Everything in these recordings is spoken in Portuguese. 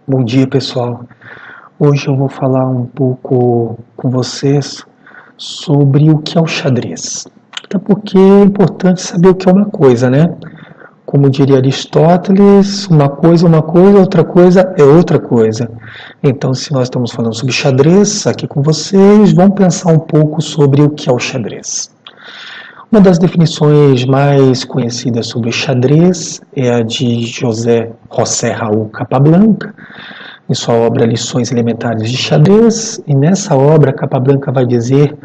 Bom dia, pessoal. Hoje eu vou falar um pouco com vocês sobre o que é o xadrez. Até porque é importante saber o que é uma coisa, né? Como diria Aristóteles, uma coisa é uma coisa, outra coisa é outra coisa. Então, se nós estamos falando sobre xadrez aqui com vocês, vamos pensar um pouco sobre o que é o xadrez. Uma das definições mais conhecidas sobre o xadrez é a de José Raul Capablanca, em sua obra Lições Elementares de Xadrez, e nessa obra Capablanca vai dizer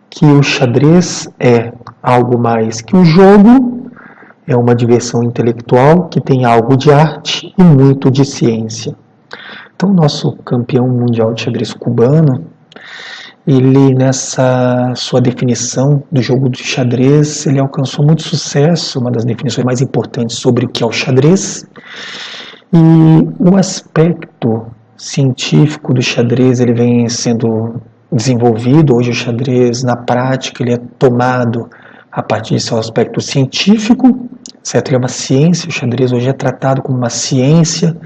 que o xadrez é algo mais que um jogo, é uma diversão intelectual que tem algo de arte e muito de ciência. Então, o nosso campeão mundial de xadrez cubano, ele nessa sua definição do jogo de xadrez, ele alcançou muito sucesso, uma das definições mais importantes sobre o que é o xadrez. E o aspecto científico do xadrez ele vem sendo desenvolvido. Hoje o xadrez, na prática, ele é tomado a partir de seu aspecto científico, certo? Ele é uma ciência, o xadrez hoje é tratado como uma ciência,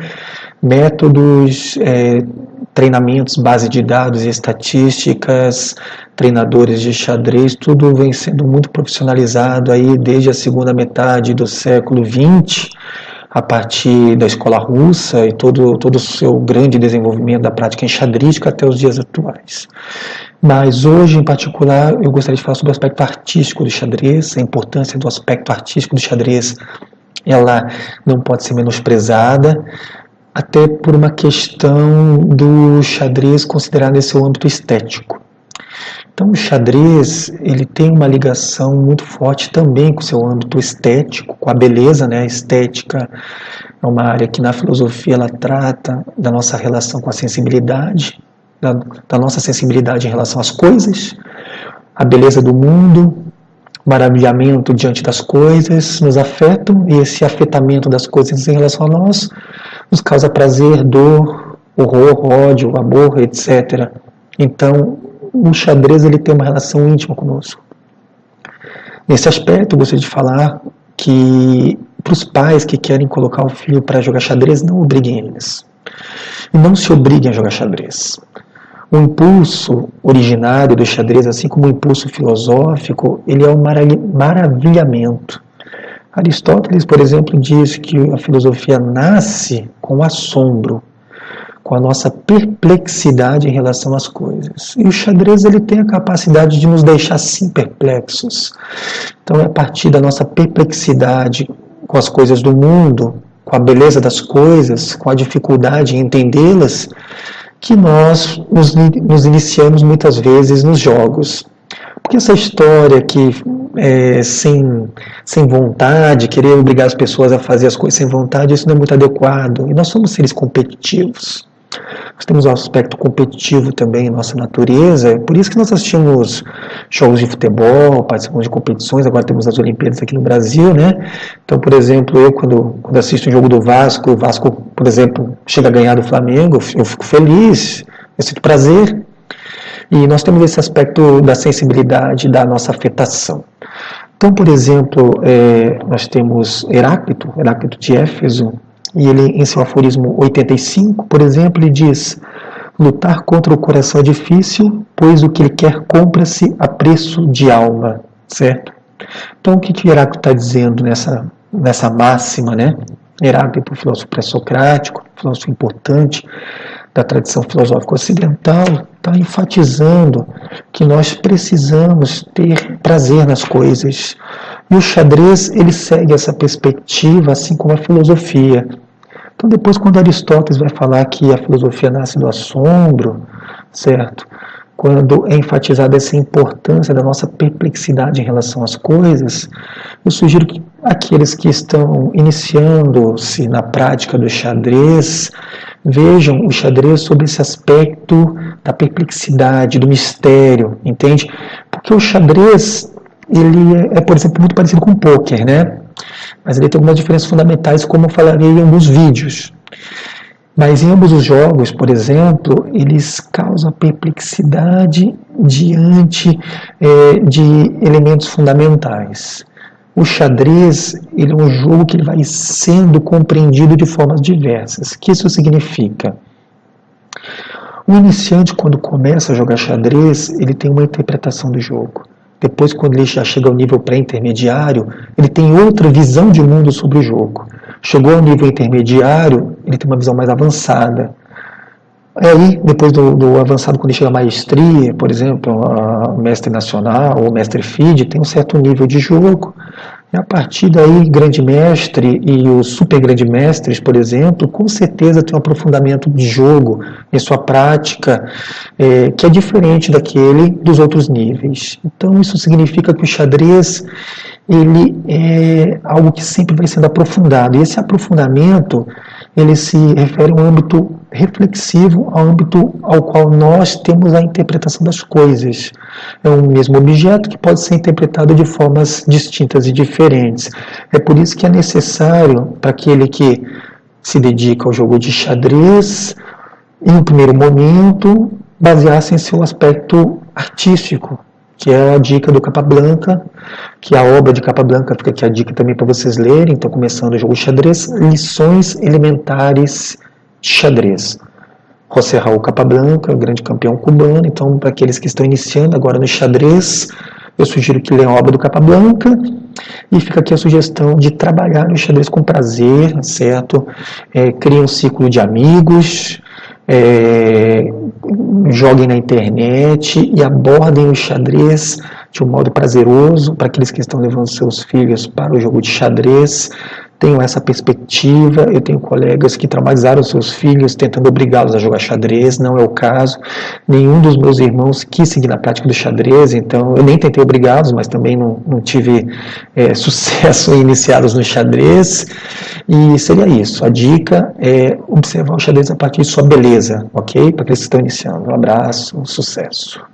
métodos, treinamentos, base de dados e estatísticas, treinadores de xadrez, tudo vem sendo muito profissionalizado aí desde a segunda metade do século XX, a partir da escola russa e todo o seu grande desenvolvimento da prática enxadrística até os dias atuais. Mas hoje, em particular, eu gostaria de falar sobre o aspecto artístico do xadrez, a importância do aspecto artístico do xadrez, ela não pode ser menosprezada, até por uma questão do xadrez considerado nesse seu âmbito estético. Então, o xadrez ele tem uma ligação muito forte também com o seu âmbito estético, com a beleza, né? A estética é uma área que na filosofia ela trata da nossa relação com a sensibilidade, da nossa sensibilidade em relação às coisas, a beleza do mundo, o maravilhamento diante das coisas nos afetam, e esse afetamento das coisas em relação a nós nos causa prazer, dor, horror, ódio, amor, etc. Então, o xadrez ele tem uma relação íntima conosco. Nesse aspecto, eu gostaria de falar que para os pais que querem colocar o filho para jogar xadrez, não obriguem eles. E não se obriguem a jogar xadrez. O impulso originário do xadrez, assim como o impulso filosófico, ele é um maravilhamento. Aristóteles, por exemplo, diz que a filosofia nasce com o assombro, com a nossa perplexidade em relação às coisas. E o xadrez ele tem a capacidade de nos deixar assim perplexos. Então é a partir da nossa perplexidade com as coisas do mundo, com a beleza das coisas, com a dificuldade em entendê-las, que nós nos iniciamos muitas vezes nos jogos. Porque essa história que sem vontade, querer obrigar as pessoas a fazer as coisas sem vontade, isso não é muito adequado. E nós somos seres competitivos. Nós temos um aspecto competitivo também em nossa natureza, é por isso que nós assistimos jogos de futebol, participamos de competições, agora temos as Olimpíadas aqui no Brasil, né? Então, por exemplo, eu quando assisto um jogo do Vasco, o Vasco, por exemplo, chega a ganhar do Flamengo, eu fico feliz, eu sinto prazer. E nós temos esse aspecto da sensibilidade, da nossa afetação. Então, por exemplo, nós temos Heráclito de Éfeso, e ele, em seu aforismo 85, por exemplo, ele diz: lutar contra o coração é difícil, pois o que ele quer compra-se a preço de alma, certo? Então, o que Heráclito está dizendo nessa máxima, né? Heráclito, filósofo pré-socrático, filósofo importante da tradição filosófica ocidental, está enfatizando que nós precisamos ter prazer nas coisas. E o xadrez, ele segue essa perspectiva, assim como a filosofia. Então, depois, quando Aristóteles vai falar que a filosofia nasce do assombro, certo? Quando é enfatizada essa importância da nossa perplexidade em relação às coisas, eu sugiro que aqueles que estão iniciando-se na prática do xadrez vejam o xadrez sob esse aspecto da perplexidade, do mistério, entende? Porque o xadrez, ele é, por exemplo, muito parecido com o pôquer, né? Mas ele tem algumas diferenças fundamentais, como eu falarei em alguns vídeos. Mas em ambos os jogos, por exemplo, eles causam perplexidade diante de elementos fundamentais. O xadrez, ele é um jogo que ele vai sendo compreendido de formas diversas. O que isso significa? O iniciante, quando começa a jogar xadrez, ele tem uma interpretação do jogo. Depois, quando ele já chega ao nível pré-intermediário, ele tem outra visão de mundo sobre o jogo. Chegou ao nível intermediário, ele tem uma visão mais avançada. Aí, depois do avançado, quando ele chega à maestria, por exemplo, a mestre nacional ou mestre FIDE, tem um certo nível de jogo. E a partir daí, grande mestre e os super grande mestres, por exemplo, com certeza tem um aprofundamento de jogo em sua prática, que é diferente daquele dos outros níveis. Então, isso significa que o xadrez ele é algo que sempre vai sendo aprofundado. E esse aprofundamento, ele se refere a um âmbito reflexivo, ao âmbito ao qual nós temos a interpretação das coisas. É um mesmo objeto que pode ser interpretado de formas distintas e diferentes. É por isso que é necessário, para aquele que se dedica ao jogo de xadrez, em um primeiro momento, basear-se em seu aspecto artístico, que é a dica do Capablanca, que é a obra de Capablanca, fica aqui a dica também para vocês lerem. Então, começando o jogo de xadrez, lições elementares de xadrez. José Raul Capablanca, grande campeão cubano. Então, para aqueles que estão iniciando agora no xadrez, eu sugiro que leiam a obra do Capablanca. E fica aqui a sugestão de trabalhar no xadrez com prazer, certo? Criem um ciclo de amigos, joguem na internet e abordem o xadrez de um modo prazeroso. Para aqueles que estão levando seus filhos para o jogo de xadrez, tenham essa perspectiva. Eu tenho colegas que traumatizaram seus filhos tentando obrigá-los a jogar xadrez, não é o caso. Nenhum dos meus irmãos quis seguir na prática do xadrez, então eu nem tentei obrigá-los, mas também não tive sucesso em iniciá-los no xadrez. E seria isso, a dica é observar o xadrez a partir de sua beleza, ok? Para aqueles que estão iniciando. Um abraço, um sucesso.